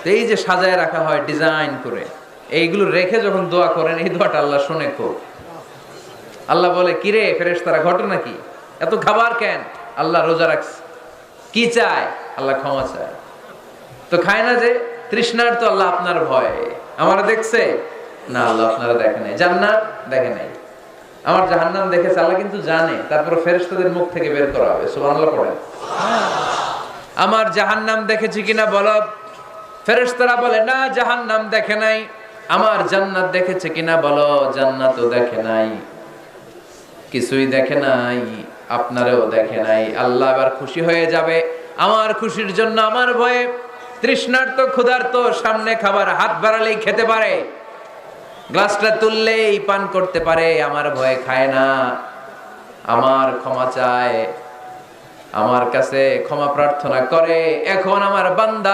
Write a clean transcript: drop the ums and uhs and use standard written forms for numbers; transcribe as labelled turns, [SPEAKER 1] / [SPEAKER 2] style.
[SPEAKER 1] তো এই যে সাজায় রাখা হয় ডিজাইন করে, এইগুলো রেখে যখন দোয়া করেন, এই দোয়াটা আল্লাহ শুনে খুব। আল্লাহ বলে, কিরে ফেরেশতারা, ঘটনা কি? এত খাবার কেন? আল্লাহ রোজা রাখছে। কি চায়? আল্লাহ ক্ষমা চায়। তো খায় না যে তৃষ্ণার, তো আল্লাহ আপনার ভয়। আমার দেখছে না, আল্লাহ আপনারা দেখে নাই। জান্নাত দেখে নাই, আমার জাহান্নাম দেখেছে আল্লাহ কিন্তু জানে। তারপর ফেরেশতাদের মুখ থেকে বের করা হবে। সুবহানাল্লাহ পড়েন। আমার জাহান্নাম দেখেছি কিনা বলো। ফেরেশতারা বলে, না জাহান্নাম দেখে নাই। আমার জান্নাত দেখেছে কিনা বলো। জান্নাতও দেখে নাই, কিছুই দেখে নাই, আপনারও দেখে নাই। আল্লাহ এবার খুশি হয়ে যাবে। আমার খুশির জন্য, আমার ভয়ে তৃষ্ণার্ত ক্ষুধার্ত সামনে খাবার হাত বাড়ালেই খেতে পারে, গ্লাসটা তুললেই পান করতে পারে, আমার ভয়ে খায় না। আমার ক্ষমা চায়, আমার কাছে ক্ষমা প্রার্থনা করে। এখন আমার বান্দা